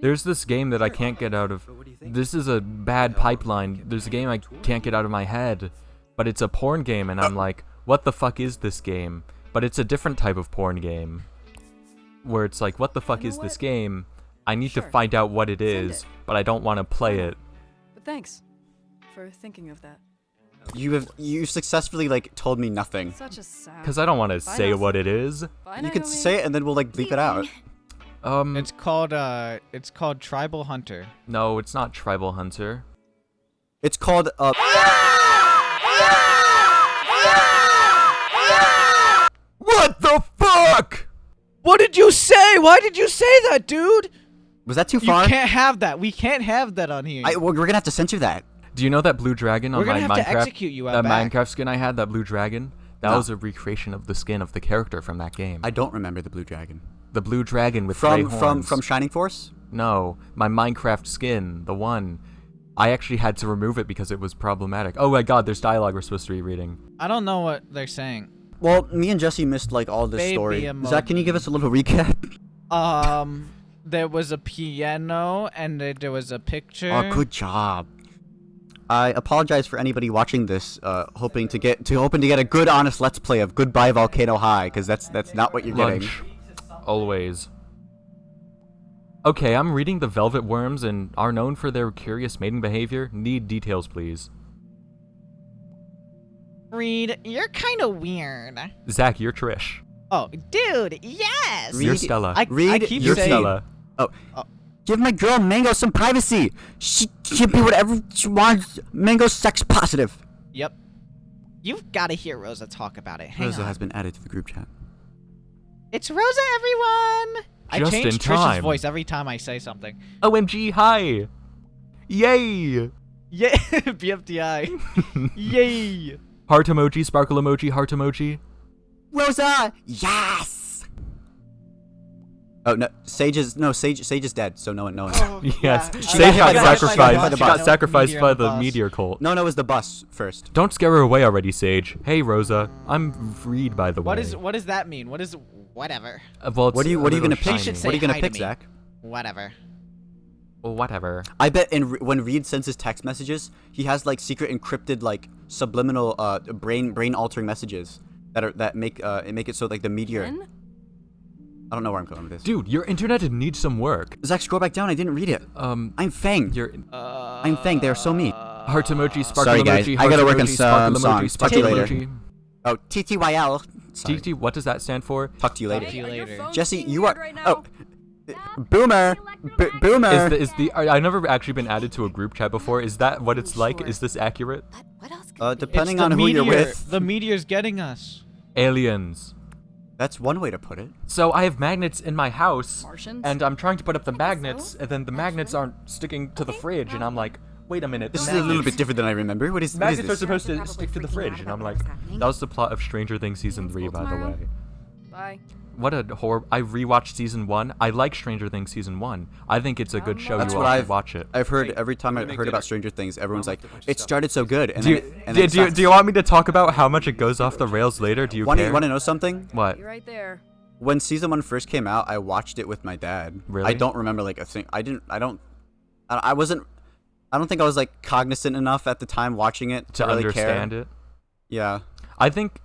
There's this game that I can't get out of. This is a bad pipeline. There's a game I can't get out of my head, but it's a porn game, and I'm like, what the fuck is this game? But it's a different type of porn game, where it's like, what the fuck is this game? I need to find out what it is, but I don't want to play it. But thanks for thinking of that. You successfully like told me nothing. Such a sad. Because I don't want to say what it is. You could say it and then we'll like bleep it out. It's called Tribal Hunter. No, it's not Tribal Hunter. It's called What the fuck? What did you say? Why did you say that, dude? Was that too far? You can't have that. We can't have that on here. We're gonna have to censor that. Do you know that blue dragon on my We're gonna have Minecraft? to execute you out that back. Minecraft skin I had, that blue dragon? That was a recreation of the skin of the character from that game. I don't remember the blue dragon. The blue dragon with gray horns. From Shining Force? No, my Minecraft skin, the one. I actually had to remove it because it was problematic. Oh my god, there's dialogue we're supposed to be reading. I don't know what they're saying. Well, me and Jesse missed like all this Baby story. emoji. Zach, can you give us a little recap? There was a piano and there was a picture. Oh, good job. I apologize for anybody watching this, hoping to get a good, honest Let's Play of Goodbye Volcano High, because that's not what you're getting. Lunch. Always. Okay, I'm reading the Velvet Worms and are known for their curious mating behavior. Need details, please. Reed, you're kind of weird. Zach, you're Trish. Oh, dude, yes. You're Stella. I keep You're saying. Stella. Oh. Give my girl Mango some privacy. She can be whatever she wants. Mango's sex positive. Yep. You've got to hear Rosa talk about it. Hang Rosa on. has been added to the group chat. It's Rosa, everyone. Just I change in Trish's time. voice every time I say something. OMG, hi! Yay! Yeah, BFDI. Yay. Heart emoji, sparkle emoji, heart emoji. Rosa, yes. Oh no, Sage is dead. So no one. Oh, Yes, yeah. Sage got sacrificed. the She got bus. sacrificed by the bus. meteor cult. No, it was the bus first. Don't scare her away already, Sage. Hey, Rosa. I'm Reed, by the way. What does that mean? What is whatever? Well, What are you gonna pick? She should What are you say gonna hi pick, to me. Zach? Whatever. Well, whatever. I bet when Reed sends his text messages, he has like secret encrypted like subliminal brain altering messages that make it so like the meteor. Ben? I don't know where I'm going with this. Dude, your internet needs some work. Zach, scroll back down. I didn't read it. I'm Fang. I'm Fang. They are so mean. Heart emoji, sparkle Sorry, guys. emoji, I gotta heart work on emoji, some sparkle emoji, songs. Talk to sparkle you later. emoji. Oh, TTYL. Sorry. TT, what does that stand for? Talk to you later. Talk to you later. Jesse, you are. Oh, Boomer. Boomer. I've never actually been added to a group chat before. Is that what it's like? Is this accurate? What else could Depending It's the on who you're meteor. with. The meteor's getting us. Aliens. That's one way to put it. So I have magnets in my house, Martians? and I'm trying to put up the magnets, and then the magnets aren't sticking to the fridge, and I'm like, wait a minute. This is a little bit different than I remember. What is Magnets are this? supposed to stick to the fridge, and I'm like, that was the plot of Stranger Things season 3, by the way. Bye. What a horror! I rewatched season 1. I like Stranger Things season 1. I think it's a good show. That's You what all should I've watch it. I've heard every time I've heard about Stranger Things, everyone's like, it started so good, and Do then you, and then it stopped. do you want me to talk about how much it goes off the rails later? Do you Want care? to know something? What? You're right there. When season 1 first came out, I watched it with my dad. Really? I don't remember like a thing. I don't think I was like cognizant enough at the time watching it To really understand care. it? Yeah. I think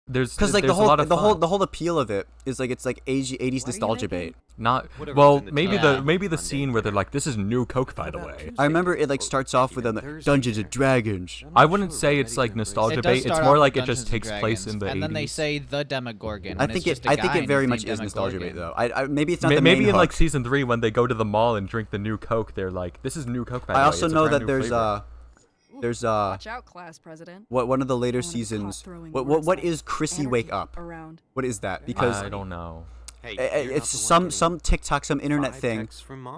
there's Because like there's the a lot whole of the fun. whole appeal of it is like it's like 80s What are you nostalgia making? bait. Not Whatever's well. in the Maybe title. the maybe the scene where they're like, "This is new Coke, by the way." I remember it like starts off with them Dungeons and Dragons. I wouldn't say it's like nostalgia It does bait. It's start more off like with it just Dungeons takes and place Dragons, in the and 80s. then they say the Demogorgon. I and think it's just a I think guy it very named much is nostalgia bait Demogorgon. though. I maybe it's not the Maybe main in like hook. season 3 when they go to the mall and drink the new Coke, they're like, "This is new Coke." By the I way. also It's a know brand that new there's flavor." Watch out, class president. what one of the later I wanna be caught seasons. throwing What words what like is Chrissy Wake anarchy Up? around. What is that? Because I don't know. it's some TikTok, some internet thing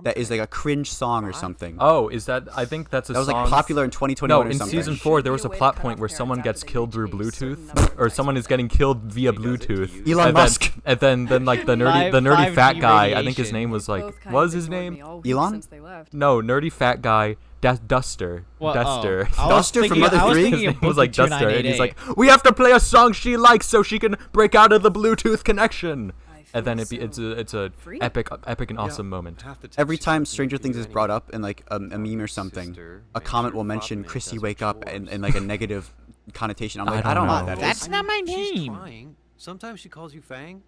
that is like a cringe song or something. Oh, is that? I think that's a That was song. like popular in 2021 No, or in something. season 4 there was a plot point where someone gets killed through Bluetooth, or someone is getting killed via Bluetooth. Elon and Musk. Then like the nerdy 5G fat guy. I think his radiation. name was Both like, kind what was of his ignored name? me all week Elon? since they left. No, nerdy fat guy. Duster. Well, Duster. I was Duster from thinking- Mother I was 3? thinking His of name was like Bookie Duster, and he's 2988. like, we have to play a song she likes so she can break out of the Bluetooth connection. and then it's a Free? epic and awesome moment. Every time Stranger Things is brought up in like a meme or something, a comment will mention Chrissy wake up and like a negative connotation. I'm like, I don't know what that is. That's not my She's name. trying. Sometimes she calls you Fang.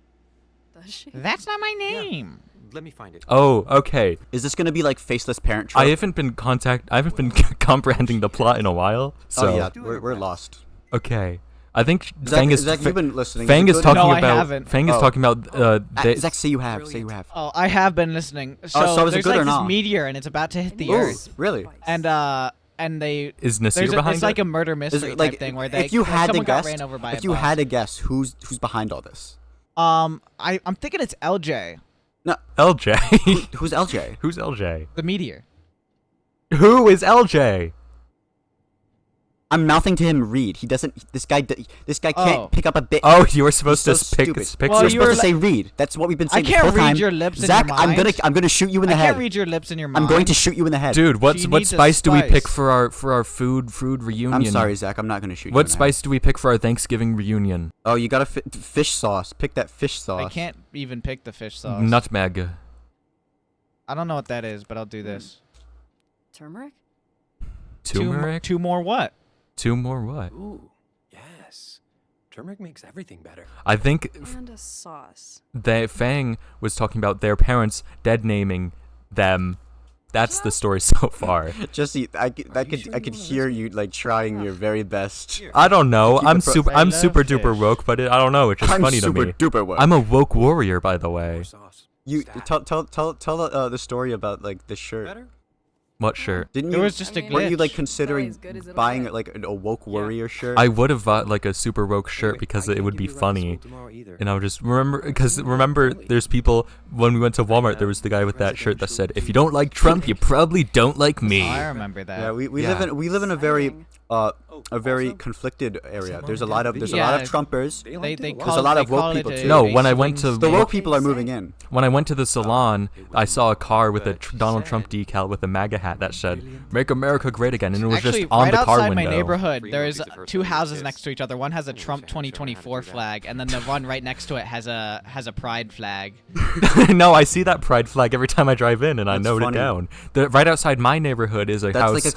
Does she? That's not my name. Let me find it. Oh, okay. Is this gonna be like faceless parent trope? I haven't been comprehending the plot in a while. So Oh yeah, we're lost. okay. I think Zach, Fang is Zach, you've been listening. Fang is Good? talking No, I about haven't. Fang is Oh. talking about Zach, say you have. Say you have. Oh, I have been listening. So, so is it there's good like or this not? meteor and it's about to hit the Ooh, Earth. really? And they is Nasir there's behind it's it? like a murder Is mystery it like type thing where they if you had to someone got guess, ran over by if a you bus. had to guess who's behind all this? I'm thinking it's LJ, No, LJ. who's LJ? Who's LJ? the meteor. Who is LJ? I'm mouthing to him. Read. He doesn't. This guy can't Oh. pick up a bit. Oh, you were supposed He's to so pick stupid. Well, You're you were supposed to say read. That's what we've been I saying this can't whole read time. your lips and Zach, your I'm mind. gonna shoot you in the I head. can't read your lips and your mind. I'm going to shoot you in the head. Dude, what She what needs a spice do we pick spice. for our food reunion? I'm sorry, Zach. I'm not gonna shoot you. What in the spice do we pick for our Thanksgiving reunion? Head. Oh, you got a fish sauce. Pick that fish sauce. I can't even pick the fish sauce. Nutmeg. I don't know what that is, but I'll do this. Turmeric? Turmeric? Two more what? Two more what? Ooh, yes. Turmeric makes everything better. I think And a sauce. Fang was talking about their parents dead naming them. That's the story so far. Jesse, I could hear you like trying your very best. I don't know. Keep I'm it pro- super. I I'm love super duper fish. woke, but I don't know. It's just I'm funny to super me. duper woke. I'm a woke warrior, by the way. More sauce. You Stack. tell the story about like the shirt. Better? What shirt? Didn't It you? was just a I mean, Weren't you like glitch. considering as good as it'll buying get. like a woke warrior shirt? I would have bought like a super woke shirt Wait, because I it can't would give be you a ride to funny. school tomorrow either. And I would just remember there's people when we went to Walmart. There was the guy with that shirt that said, "If you don't like Trump, you probably don't like me." Oh, I remember that. yeah, we Yeah. live in a very Exciting. a very also, conflicted area. someone There's a did lot a of video. Trumpers. They They liked it they a lot. There's a call lot they of woke call it people a too. No, race when I went swings to The day. woke people are moving in. When I went to the salon, it I saw a car with a but she Donald said Trump decal with a MAGA hat that said brilliant. "Make America Great Again," and it was Actually, just on right the car outside window. my neighborhood, Free there's movies the first two time we houses kissed. next to each other. One has a Wish I Trump had shown her how to 2024 do that. flag, and then the one right next to it has a Pride flag. No, I see that pride flag every time I drive in, and I That's note funny. it down. Right outside my neighborhood is a That's house. like a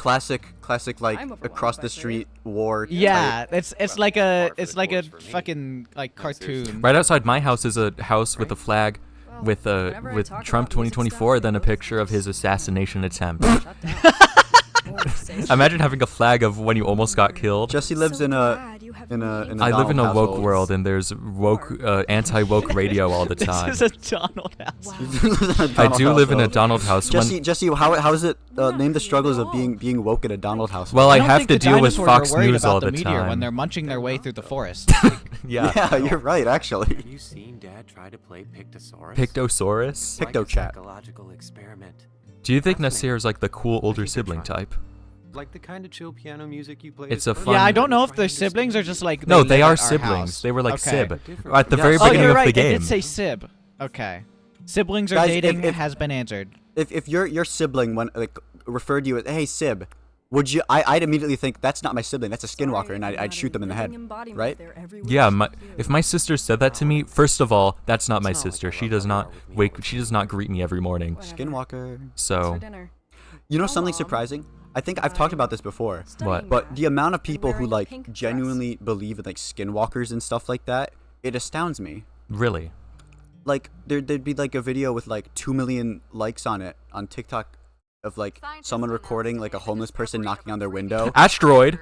classic like I'm overwhelmed across by the this. street war. Yeah, it's like a Par for it's the like a course for me. fucking like No, seriously. cartoon. Right outside my house is a house with a flag Well, with whenever I with talk Trump about music 2024, stuff, then a both picture of his sides assassination attempt. shut down. Or say Imagine having a flag of when you almost got killed. Jesse lives in a I live in a Donald woke household. world, and there's anti-woke radio all the time. This is a Donald house. I do live in a Donald house. Jesse, how is it? Name the struggles of being woke in a Donald house. Well, I don't have think to the deal with dinosaurs Fox are worried News about all the the meteor when time. they're munching their way through the forest. Yeah. yeah, you're right. Actually, Have you seen Dad try to play Pictosaurus? Pictosaurus? It's like a Pictochat. psychological experiment. Do you think Nasir is like the cool older sibling type? Like the kind of chill piano music you play. It's at a first. fun- Yeah, I don't know if Try they're and siblings or understand just you. like No, live they at are our siblings. house. They were like Okay. Sib. Different. At the Yeah. very Oh, Oh, beginning you're of right. the They game. did say Sib. Okay. Siblings are Guys, dating if- has been answered. if your sibling when like referred to you as hey Sib, would you? I'd immediately think that's not my sibling. That's a skinwalker, and I'd shoot them in the head, right? Yeah, if my sister said that to me, first of all, that's not my sister. She does not she does not greet me every morning. Skinwalker. So, You know something surprising? I think I've talked about this before. What? But the amount of people who wearing a like pink dress. genuinely believe in like skinwalkers and stuff like that, it astounds me. really. Like there'd be like a video with like 2 million likes on it on TikTok of like someone recording like a homeless person knocking on their window. Asteroid.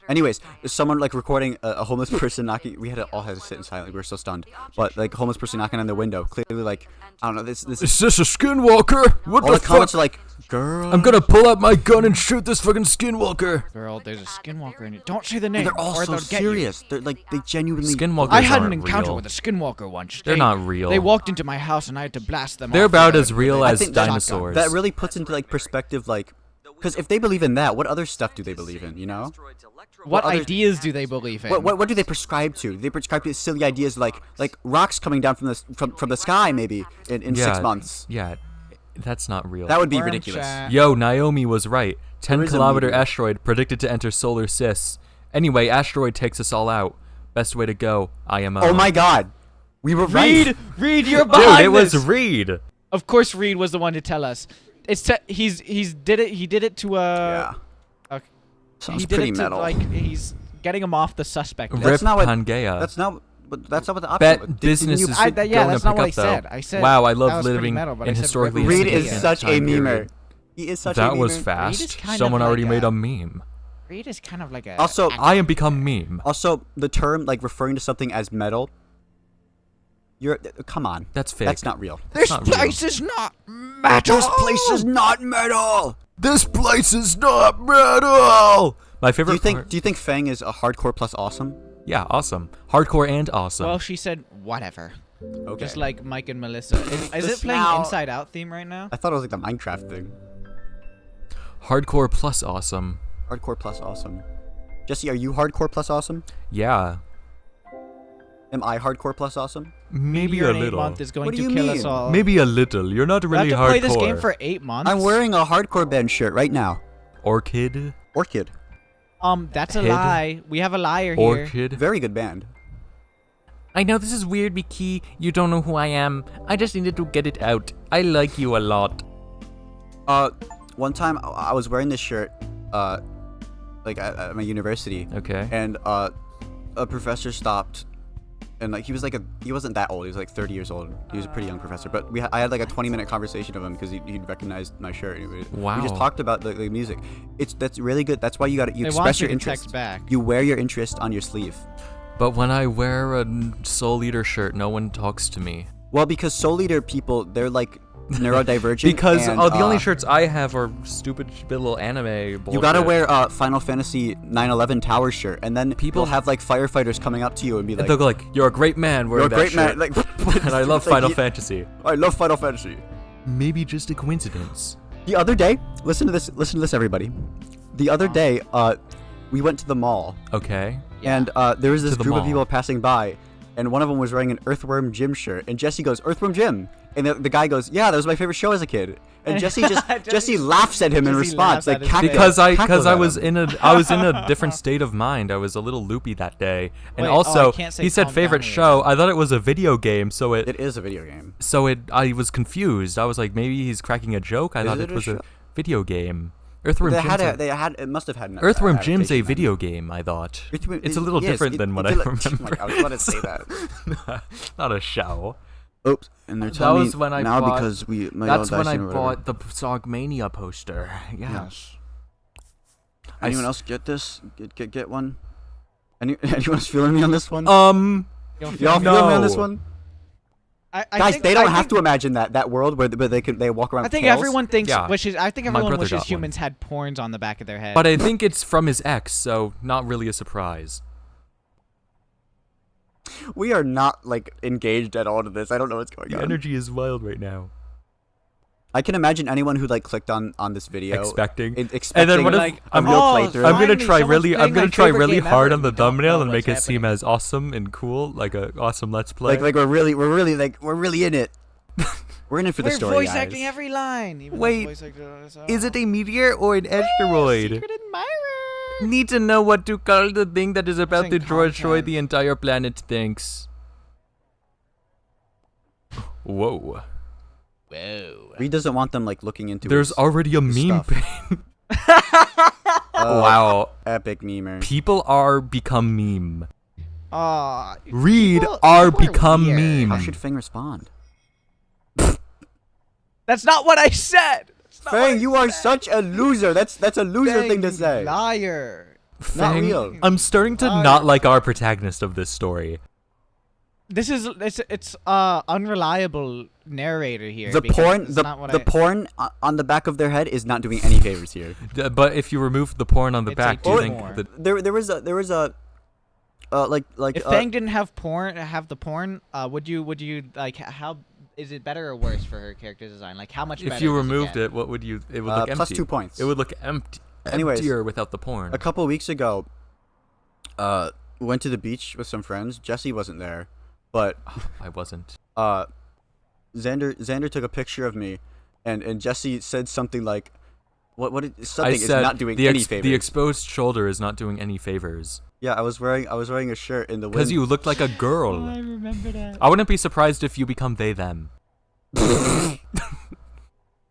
Anyways, there's someone like recording a homeless person knocking. We all had to sit in silence. We were so stunned. But like homeless person knocking on their window, clearly like I don't know. This Is this a skinwalker? What all the the comments fuck? are like, girl. I'm gonna pull out my gun and shoot this fucking skinwalker. Girl, there's a skinwalker in it. Don't say the name. They're all or so they'll get you. serious. They're like they genuinely. Skinwalkers I had an aren't encounter real. with a skinwalker once. They're They- not real. They walked into my house and I had to blast them They're off about with as a- real with a as think that- dinosaurs. That really puts into like perspective, like, because if they believe in that, what other stuff do they believe in? You know, What other- ideas do they believe in? what do they prescribe to? Do they prescribe to silly ideas like rocks coming down from the sky maybe in 6 months? Yeah, that's not real. That would be Worm ridiculous. chat. Yo, Naomi was right. 10 There is a kilometer meteor. asteroid predicted to enter solar sys. Anyway, asteroid takes us all out. Best way to go, IMO. Oh my God, we were right. Reed, you're behind Dude, it was this. Reed. Of course, Reed was the one to tell us. He did it to Yeah. he Sounds did pretty it to, metal. like he's getting him off the suspect list. Rip That's not what- Pangea. That's not. But that's not what the option. Bet was. Didn't business you- is yeah, going that's to not pick what I up, though. said. I said Wow, I that love was pretty living metal, but in I said historically Rip Reed is significant such a time memer. period. He is such a That memer. was Reed is fast. kind of Someone already like made a- a meme. Reed is kind of like a. Also, I am become meme. Also, the term like referring to something as metal. You're come on. That's fake. That's not real. This not real. place is not metal. This place is not metal. This place is not metal. My favorite. Do you think Fang is a hardcore plus awesome? Yeah, awesome. Hardcore and awesome. Well, she said whatever. Okay. Just like Mike and Melissa. Is This it playing now- Inside Out theme right now? I thought it was like the Minecraft thing. Hardcore plus awesome. Hardcore plus awesome. Jesse, are you hardcore plus awesome? Yeah. Am I hardcore plus awesome? Maybe Year a and 8 little. month is going What do to you kill mean? us all. Maybe a little. You're not We really have to hardcore. play this game for 8 months. I'm wearing a hardcore band shirt right now. Orchid. Orchid. That's a Head. lie. We have a liar here. Orchid. Very good band. I know this is weird, Miki. You don't know who I am. I just needed to get it out. I like you a lot. One time I was wearing this shirt, like at my university, Okay. and a professor stopped, and like he wasn't that old. He was like 30 years old. He was a pretty young professor, but I had like a 20-minute conversation with him because he'd recognized my shirt. And we just Wow. talked about the music. That's really good. That's why you They express want you your to interest. text back. You wear your interest on your sleeve. But when I wear a Soul Eater shirt, no one talks to me. Well, because Soul Eater people, they're like neurodivergent. Because and, the only shirts I have are stupid little anime bullshit. you gotta wear a Final Fantasy 9/11 Tower shirt, and then People- people have like firefighters coming up to you and be like, They'll go like, "You're a great man wearing "You're a that great man!" shirt." Like, And I love it's like, Final "Yeah, Fantasy. I love Final Fantasy. Maybe just a coincidence. The other day, listen to this, everybody. The other day, we went to the mall, Okay. and there was this the group of mall. people passing by, and one of them was wearing an Earthworm Jim shirt, and Jesse goes, "Earthworm Jim," and the guy goes, "Yeah, that was my favorite show as a kid," and Jesse Jesse laughs at him in Jesse response, laughs like at his cackles, Because I cackles at was him. I was in a different state of mind. I was a little loopy that day. And Wait, also I can't say he said calm favorite down here. show. I thought it was a video game, so It is a video game. I was confused. I was like, maybe he's cracking a joke. I thought it it a was a show? video game. Earthworm They Jim's had it must have had an Earthworm Jim's a adaptation then. video game, I thought. Earthworm- It's a little yes, different than what I it's a remember. I was about to say that. Not a show. Oops, and they're That telling was me when I now bought- because my That's all when I dicing or whatever. bought the Sogmania poster. Yes. Anyone else get this? Get one? Anyone else feeling me on this one? You'll feel Y'all me. feeling me on this no. one? I Guys, think- they don't I have think- to imagine that world where they walk around. I with think tails. everyone thinks Yeah. I think My everyone brother wishes got one. humans had porns on the back of their head. But I think it's from his ex, so not really a surprise. We are not like engaged at all to this. I don't know what's going The on. energy is wild right now. I can imagine anyone who like clicked on this video Expecting. expecting And then what if like, a real oh, playthrough. I'm gonna Finally, try someone's really playing my favorite really game hard ever. on the We don't thumbnail know and make what's it seem happening. as awesome and cool, like a awesome let's play. like we're really in it. We're in it for the We're story, voice guys. acting every line. Even Wait, the voice actor on his own. Is it a meteor or an asteroid? Secret admirer. Need to know what to call the thing that is about to Using destroy content. the entire planet. Thanks. Whoa. Whoa. Reed doesn't want them like looking into. There's his already a meme. stuff. page. Oh, Wow. epic memer. People are become meme. Aw. Read People- are people are become weird. meme. How should Fang respond? That's not what I said. That's not what I Fang, you are said. such a loser. That's a loser Fang, thing to you say. Liar. Not Fang, real. I'm starting to Liar. not like our protagonist of this story. This is it's unreliable narrator here. The because porn, it's the not what the I- porn on the back of their head is not doing any favors here. But if you remove the porn on the It's a back, do you two think more. that There was a like If Fang didn't have the porn, would you like how is it better or worse for her character design? Like how much better? if you does removed get? it, what would you? It would look plus empty. 2 points. It would look empty. Anyways, emptier without the porn. a couple weeks ago, went to the beach with some friends. Jesse wasn't there, but I wasn't. Xander took a picture of me, and Jesse said something like, something I is said not doing the any favors. the exposed shoulder is not doing any favors. Yeah, I was wearing a shirt in the Because wind. you looked like a girl. I remember that. I wouldn't be surprised if you become they them.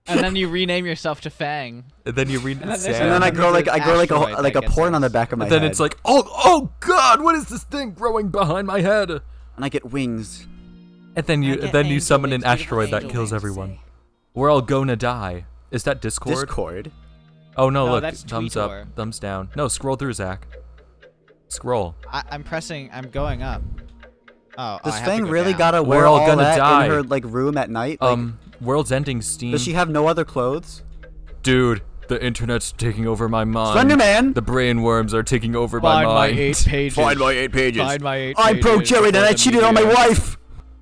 And then you rename yourself to Fang. And then you read And then there's And then I Sam. grow like Asteroid a like a that gets porn on the us. back of my then head. it's like, oh god, what is this thing growing behind my head? and I get wings. And then I you get then you angel summon wings, an beautiful asteroid that angel kills wings. everyone. We're all gonna die. Is that Discord? Discord. Oh no, No, look, that's thumbs Tweetor. up, thumbs down. No, scroll through, Zach. Scroll. I'm going up. Oh, Does I have to Fang go really down. gotta We're wear all all gonna that die. in her like room at night? Like, World's Ending Steam. does she have no other clothes? Dude, the internet's taking over my mind. Slender Man. The brain worms are taking over my Find my mind. 8 pages. Find my 8 pages. Find my 8 I'm pro pages Jared and before I the cheated on my meteor. wife.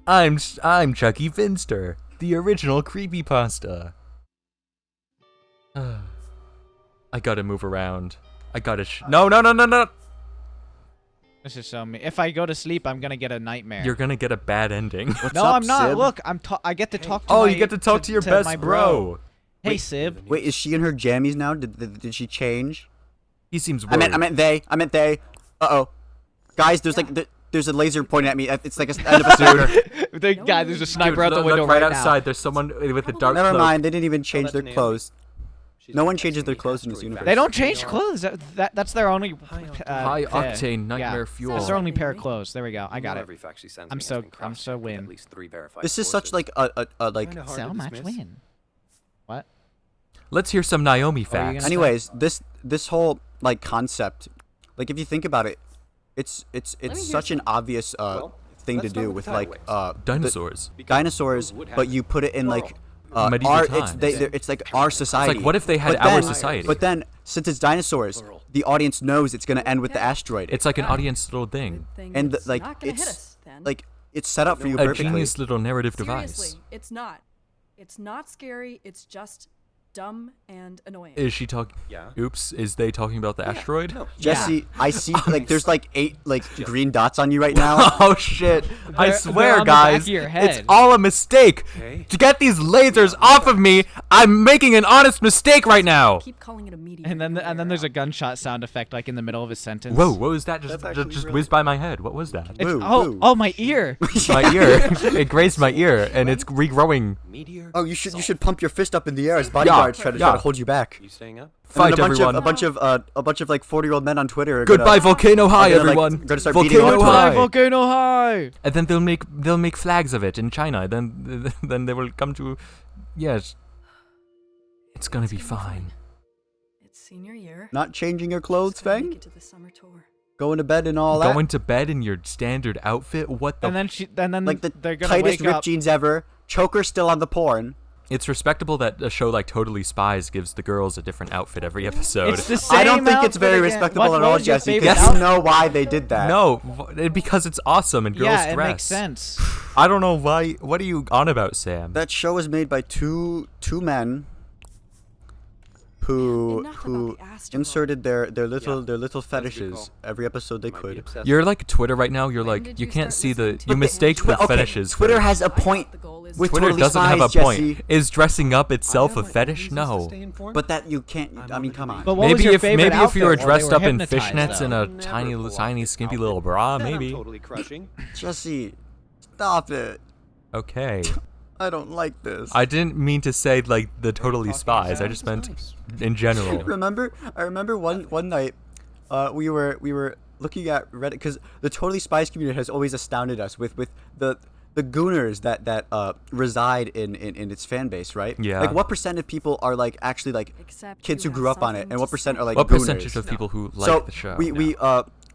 I'm Chucky Finster, the original creepypasta. I gotta move around. I gotta no. This is so me. If I go to sleep, I'm gonna get a nightmare. You're gonna get a bad ending. What's no, up, I'm not. Sib? Look, I get to talk to Oh, my, you get to talk to your best my bro. Hey, Wait, Sib. Wait, is she in her jammies now? Did she change? He seems I worried. meant they. Uh-oh. Guys, there's like there's a laser pointing at me. It's like a end of a sniper. The guy, there's a Dude, sniper out the look window right right outside. now. There's someone with a dark Never cloak. mind, they didn't even change that's their Naomi. clothes. She's No one protecting changes their the clothes in this asteroid universe. vector. They don't change clothes. That's their only. High pair. octane nightmare Yeah. fuel. That's their only pair of clothes. There we go. I got it. Every fact she sends I'm me has so- been I'm crossed so checked with win. at least 3 verified This is such sources. like a like. Kinda hard So to much dismiss. win. What? Let's hear some Naomi you facts. gonna- Anyways, this whole like concept, like if you think about it, it's me hear such an obvious Well, thing to let's start do with with the like tidal waves. the Dinosaurs. dinosaurs, Would have but you put it in like Medieval our times. it's like our society. what if they had But our then- society? But then since it's dinosaurs, Plural. the audience knows it's gonna end with the asteroid. It's like an audience little thing. and the, like not gonna hit it's us, then. like it's set up for you A perfectly. genius little narrative device. Seriously, it's not. It's not scary. It's just dumb and annoying. Is she talking? Yeah. Oops. Is they talking about the asteroid? No, Jesse, I see like there's like 8 like green dots on you right now. Oh shit! I They're swear, on the back guys, of your it's head. all a mistake. Okay. To get these lasers off of me, I'm making an honest mistake right now. Keep calling it a meteor. And then you'll wear there's a out. gunshot sound effect like in the middle of his sentence. Whoa! What was that? Just That's actually just really whizzed by my head. What was that? It's, Woo, oh, woo. oh, my ear. My ear. It grazed my ear, and it's regrowing. Meteor. Oh, you should pump your fist up in the air as bodyguards try to hold you back. You staying up? And then Fight, everyone. a bunch of like 40-year-old men on Twitter are Goodbye, Volcano High, gonna, like, everyone. gonna start beating Volcano on High. Volcano High. And then they'll make flags of it in China. Then they will come to, yes. It's gonna be fine. It's senior year. Not changing your Just clothes, gotta make Fang? it to the summer tour. Going to bed and all that. Going to bed in your standard outfit. What the? And then like the they're gonna tightest wake ripped up. jeans ever. Choker still on the porn. It's respectable that a show like Totally Spies gives the girls a different outfit every episode. It's the same I don't think it's outfit very again. respectable What at all, was your Jesse, favorite because outfit? you know why they did that. No, because it's awesome and girls Yeah, it dress. makes sense. I don't know why. What are you on about, Sam? That show was made by two men who Enough about the asteroid. inserted their little Yeah, their little that's a good fetishes call. every episode they Might be could. obsessed. You're like Twitter right now. You're When like did you you can't start see the. listening to You the mistake band? with Okay, fetishes. Twitter for- has a I thought point the goal is with Twitter Totally doesn't have a Spies, point. Jesse. Is dressing up itself I a have my fetish? reasons to No. stay informed. But that you can't. I mean, come on. But what was Maybe your if favorite maybe if you were outfit while they dressed up in hypnotized, fishnets though? and a Never tiny, pull off tiny, this skimpy outfit. little bra, That I'm maybe. totally crushing. Jesse, stop it. Okay. I don't like this. I didn't mean to say like the Totally Spies. I just meant in general. I remember one night, we were looking at Reddit because the Totally Spies community has always astounded us with the gooners that reside in its fan base, right? Yeah. Like what percent of people are like actually like Except kids you who have grew up on it, something and what to percent say. are like What gooners? percentage of people who like So the show? we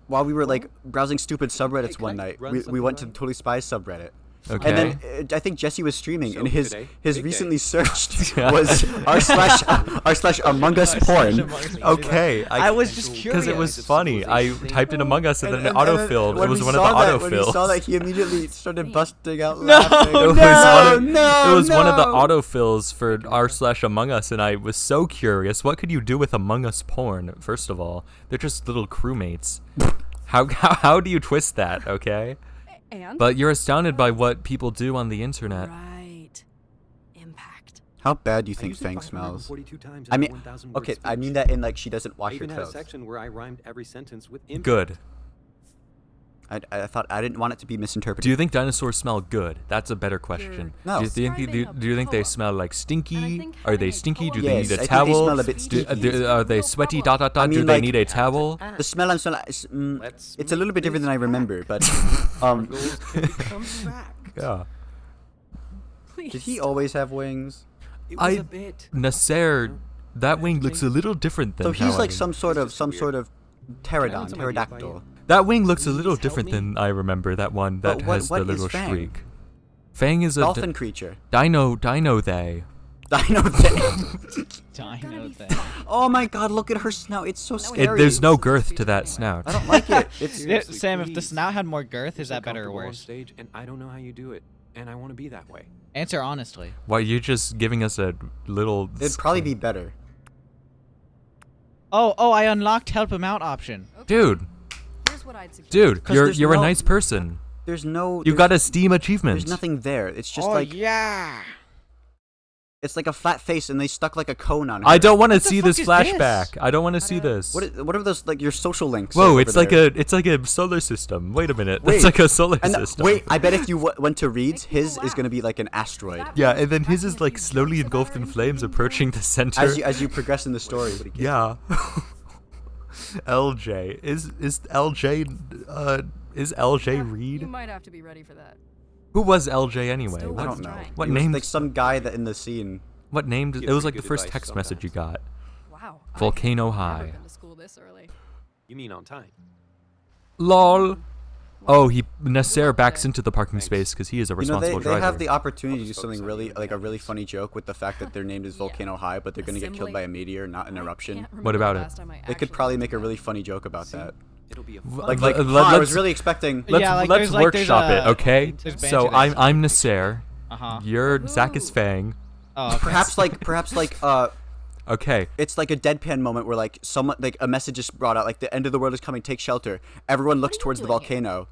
while we were like browsing stupid subreddits can one I night, run we something went to by the Totally Spies subreddit. Okay. And then I think Jesse was streaming, So and his today, his big recently day. searched was r// Among Us porn. Okay. I was just because it was curious. funny. I typed in Among Us and then it then autofilled. It when was we one of the saw that- When we saw autofills. that, he immediately started busting out No, laughing. It was no, one of, no, it was one of the no. autofills for r/Among Us, and I was so curious. What could you do with Among Us porn? First of all, they're just little crewmates. How do you twist that? Okay, And but you're astounded by what people do on the internet. right, impact. How bad do you I think used it Fang smells? 542 times I in a mean, 1,000 word okay, I speech. mean that in like she doesn't I wash her even had a clothes. section where I rhymed every sentence with impact. Good. I thought I didn't want it to be misinterpreted. Do you think dinosaurs smell good? That's a better question. No. Do you think they smell like stinky? think Are they having a stinky? Do poem- they Yes, need a I think they towel? smell a bit stinky. Are they sweaty? Dot dot dot. I Do mean, they like- need a towel? The smell I'm smelling, it's a little bit different than I remember, but Yeah. Please. did he always have wings? It was I- a bit. Nasser, that wing looks a little different than. So he's how like I- some sort of pterodon, some ideas by pterodactyl. you. That wing looks a little Please help different me. than I remember. That one that But what- has what the is little Fang? streak. Fang is a Dolphin creature. dino they. Dino thing. Dino thing. Oh my god, look at her snout. It's so it- scary. There's no girth to that snout. I don't like it. It's Yeah, Sam, if the snout had more girth, is You're that better or comfortable on worse? Stage, and I don't know how you do it, and I want to be that way. Answer honestly. Why you're just giving us a little? it'd probably be better. Oh, I unlocked help him out option. Dude, Here's what I'd suggest. dude, 'Cause you're there's a no- nice person. There's no You there's- got a Steam achievement. There's nothing there. It's just oh like yeah. it's like a flat face and they stuck like a cone on her. I don't want to What the see this fuck is flashback. this? I don't want to see this. What are those like your social links? Whoa, over it's like there? it's like a solar system. Wait a minute, Wait, that's like a solar And system. wait, I bet if you went to Reed's, Make people his is gonna be like an asteroid. Yeah, and then his is like slowly engulfed in flames, approaching the center. As you progress in the story. Yeah. LJ is LJ You Reed? might have to be ready for that. Who was LJ anyway? Still I What, don't know. Trying. what He was name? like some guy that in the scene. What name? It Give was me like the good first advice text message you sometimes. got. Wow. Volcano I've High. never been to school this early. You mean on time? Lol. Oh, Nasser backs into the parking space because he is a You know, responsible they driver. have the opportunity to do just something focus on really you like a and really funny joke with the fact that their name is Yeah. Volcano High, but they're gonna get killed Assembly. by a meteor, not an eruption. Can't What remember about the it? last time I They could actually probably looked make a at really it. funny joke about See? that. It'll be a Like, Let- I let's- was really expecting. Let's Yeah, like, let's there's, like, there's workshop it, a- okay? there's a So bunch of I'm Nasser. Uh-huh. You're Zack is Ooh. Fang. Oh, okay. Perhaps like Okay. it's like a deadpan moment where like someone like a message is brought out like the end of the world is coming, take shelter. Everyone looks towards the volcano.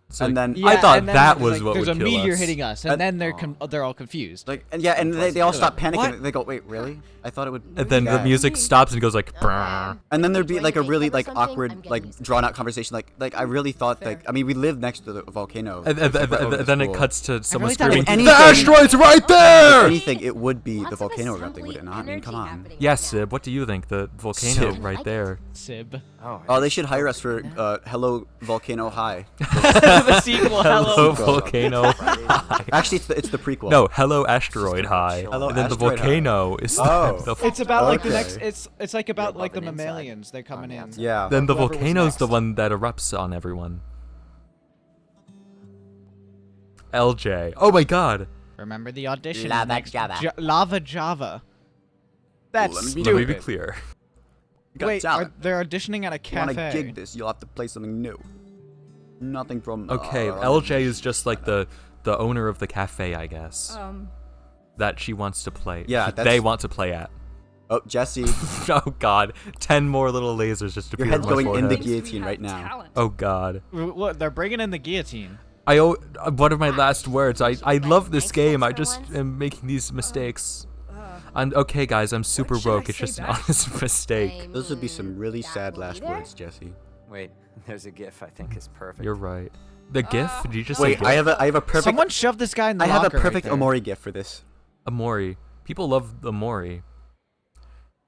So And then I thought and then that there's, was like, what there's would a kill meteor us. hitting us, and then they're all confused. like and they all stop panicking. What? They go, wait, really? I thought it would. And then the Yeah. music stops and goes like. "Brrr." And then there'd be Join like a me. really Ever like something? I'm awkward getting like used to drawn out conversation. Like I really thought like I mean we live next to the volcano. And It's, like, right over the then it school. cuts to someone really thought it screaming, was "The anything- asteroid's right If there!" anything, it would be the Lots of volcano erupting, would assembly it not? I mean, come energy on. happening Yes, right now. Sib. What do you think? The volcano Sib. right there. Sib. Oh, they should hire us for Hello Volcano High. The sequel. Hello, Hello. volcano. Actually, it's the prequel. No, hello, asteroid high. Hello, and then the asteroid high. volcano is Oh. the It's about like the Okay. next. It's like about like the above and inside. mammalians. They're coming in. Yeah. then the Whoever was volcano's the next. one that erupts on everyone. LJ. Oh my god. Remember the audition. Lava next Java. Lava Java. That's Let me stupid. Let me be clear. You got Wait, talent. they're auditioning at a You want to cafe. gig this? You'll have to play something new. Nothing from. Okay, LJ is just like the owner of the cafe, I guess. That she wants to play. Yeah, they that's- want to play at. Oh, Jesse, Oh god, 10 more little lasers just your appeared head's on my going in the forehead. guillotine right now. Talent. Oh god. What? They're bringing in the guillotine. One of my last words. I Like love this nice game. ones I for just once? am making these mistakes. I'm okay, guys. I'm super should I broke. It's say just an back? honest mistake. Those would be some really That sad will last be there. words, Jesse. Wait, there's a GIF I think is perfect. You're right. The GIF? Did you just Wait, say I GIF? have a perfect. Someone shoved this guy in the I have a locker right perfect there. Omori gift for this. Amori. People love Amori.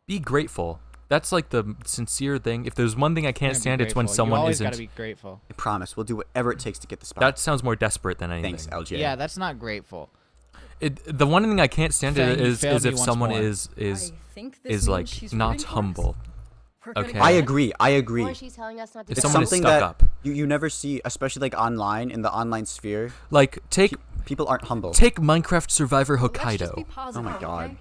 Be grateful. That's like the sincere thing. If there's one thing I can't Gotta be stand, it's when grateful. someone you always isn't. gotta be grateful. I promise, we'll do whatever it takes to get the spot. That sounds more desperate than anything. Thanks, LJ. Yeah, that's not grateful. The one thing I can't stand Fang, you is failed me if once someone more. is I think this is means like she's not rooting for us. humble. We're gonna Okay. get I it. agree. I agree. Or she's telling us not to If It's do someone is something stuck that up. you never see, especially like online in the online sphere. Like take People aren't humble. Minecraft Survivor Let's just be Hokkaido. positive, Oh my God. okay?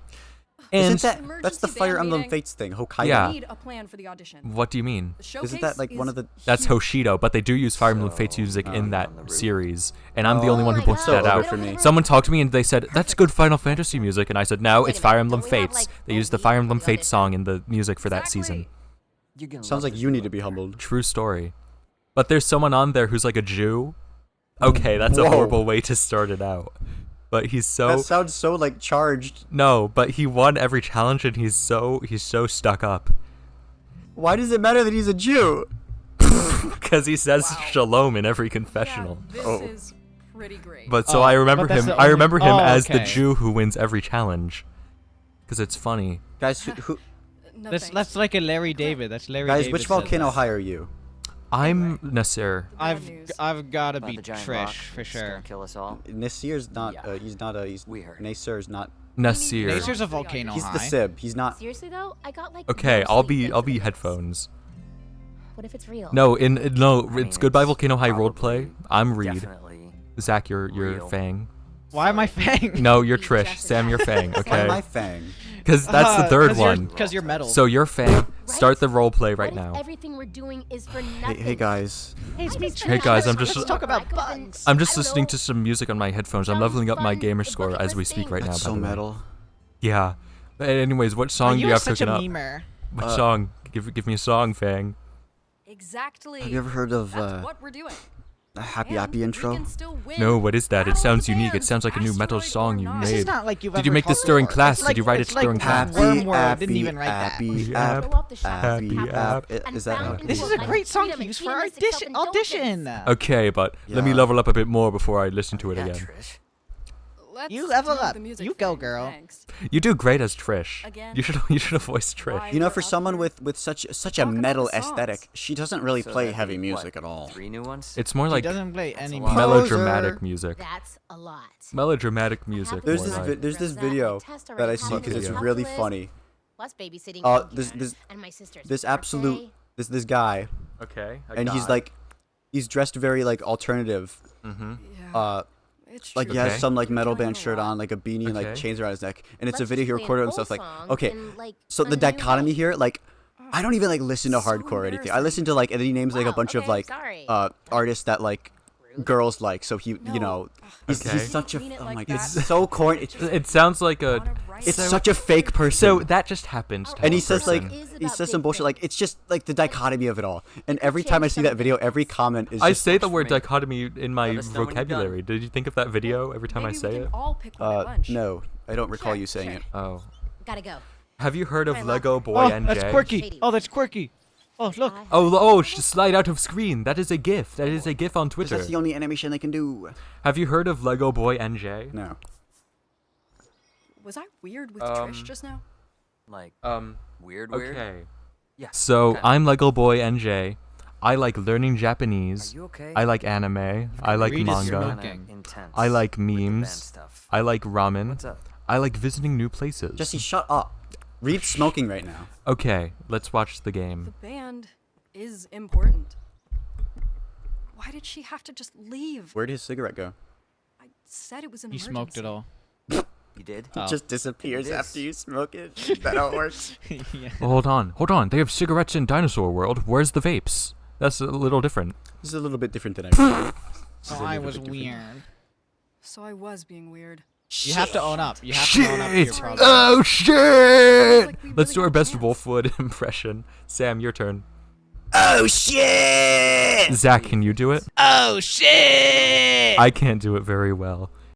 And Isn't that's the Emergency Fire band Emblem meeting. Fates thing, Hokkaido? Yeah. We need a plan for the audition. what do you mean? The showcase Isn't that like one of the? That's huge. Hoshido, but they do use Fire Emblem Fates music in that on the roof. series, and I'm the only one who Oh my points God. that out. for me. Someone talked to me and they said, "That's good Final Fantasy music," and I said, "No, Wait it's a Fire minute, Emblem don't we have, Fates. like, They used the a Fire week Emblem for the Fates song in the music for that season." You're gonna Sounds love like this you need to book. be humbled. True story. But there's someone on there who's like a Jew. Okay, that's a Whoa. horrible way to start it out. But he's so That sounds so like charged. no, but he won every challenge and he's so stuck up. Why does it matter that he's a Jew? Because he says shalom in every confessional. Yeah, this is pretty great. But so Oh, I remember but that's him. the I remember him only- as the okay. Jew who wins every challenge. Because it's funny. Guys, who No That's thanks. like a Larry David. That's Larry guys, David. which says volcano that. high are you? I'm Nasir. Bad news. I've gotta About be the giant Trish rock for that's gonna sure. kill us all. Nasir's not. Yeah. He's not a. He's We heard. Nasir's not. Nasir. Nature's a volcano He's high. the Sib. He's not. Seriously though, I got like. Okay, no I'll sleep be thanks to this. headphones. What if it's real? No, no, mean, it's Goodbye it's Volcano High probably roleplay. I'm Reed. Definitely. Zach, you're real. Fang. Why am I Fang? No, you're You Trish. just Sam, you're Fang. Why Okay. am I Fang? Because that's the third one. Because you're metal. So you're Fang. Start the roleplay right What if now. everything we're doing is for Hey, nothing? hey guys. hey, it's me, Hey, guys, I'm Let's just- talk about I could've been- bugs. I'm just I don't listening know, to some music on my headphones. I'm dumb, leveling up my fun, gamer the score bucket as list we speak thing. right now. That's by so the way. metal. Yeah. But anyways, what song do you You're have such cooking a up? memer. What song? Give me a song, Fang. Exactly. Have you ever heard of That's what we're doing. a Happy And Happy we intro? can still win. No, what is that? It Battle of sounds the unique. It Bands, sounds like a new metal asteroid song or you not. This made. is not like you've Did ever you make this heard during before. class? It's Did you write it's it during class? Wormwood didn't even write happy, that. happy, Throw off the shots Happy of app. and Is that found happy? in This the is a light great of song freedom to and use for humanistic audition. self-indulgence. Okay, but let me Yeah. level up a bit more before I listen to it Yeah, again. Trish. Let's You level do up. the music You go, thing. girl. Thanks. You do great as Trish. Again? You should have voiced Trish. Why You know, we're for up someone here. with such a Talk about metal the songs. aesthetic, she doesn't really So play that'd heavy be, music what, at all. 3 new ones? It's more He like doesn't play That's any a lot. melodramatic Poser. music. That's a lot. Melodramatic music. There's more this like. there's this Zack, video my test that I already see because it's happened. really Calculus, funny. Plus babysitting This children, and my sister's this birthday. absolute this guy, Okay. and he's like, he's dressed very like alternative. Mm-hmm. Yeah, it's Like he true. has Okay. some like metal Telling band a shirt lot. on, like a beanie and like Okay. chains around his neck, and it's a Let's video he just play recorded an himself. old Like, song okay, in, like, so a the new dichotomy way. here, like, I don't even like listen to So hardcore or anything. I embarrassing. listen to like, and then he names like a Wow, bunch of okay, like sorry. artists that like girls like. So he, you No. know, he's, Okay. he's such a Mean it oh like my that. god, it's so corny. It sounds like a. Wanna write It's so- such a fake person. So that just happens. And type And he of says like person. Is he about says some big bullshit like things. it's just like the dichotomy of it all. And every time I see that video, every comment is I just say the for word me. dichotomy in my Let us know when you're done. vocabulary. Did you think of that video every time Maybe I say we can it? all pick one at lunch. no, I don't recall Sure, you saying sure. it. Oh. Gotta go. Have you heard of I love Lego her. Boy Oh, NJ? that's quirky. Shady. Oh, that's quirky. Oh, look. Slide out of screen. That is a GIF. That is a GIF on 'Cause Twitter. that's the only animation they can do. Have you heard of Lego Boy NJ? No. Was I weird with Um, Trish just now? Like, Um. weird? Okay. Yeah. So kinda. I'm Lego Boy NJ. I like learning Are Japanese. you okay? I like anime. I like Read his You're manga. smoke. kinda intense I like with the band memes. stuff. I like ramen. What's up? I like visiting new places. Jesse, shut up. Reed's smoking right now. Okay, let's watch the game. The band is important. Why did she have to just leave? Where did his cigarette go? I said it was an He emergency. smoked it all. You did? Oh. It just disappears It is. after you smoke it. Is that how it works? Yeah. Hold on. They have cigarettes in Dinosaur World. Where's the vapes? That's a little different. This is a little bit different than I thought. This is a Oh, I little was bit different. weird. So I was being weird. You have to own up. You have to own up to your Shit! problem. Oh shit! Like we Let's really do our got a best chance. Wolfwood impression. Sam, your turn. Oh shit! Zach, can you do it? Oh shit! I can't do it very well.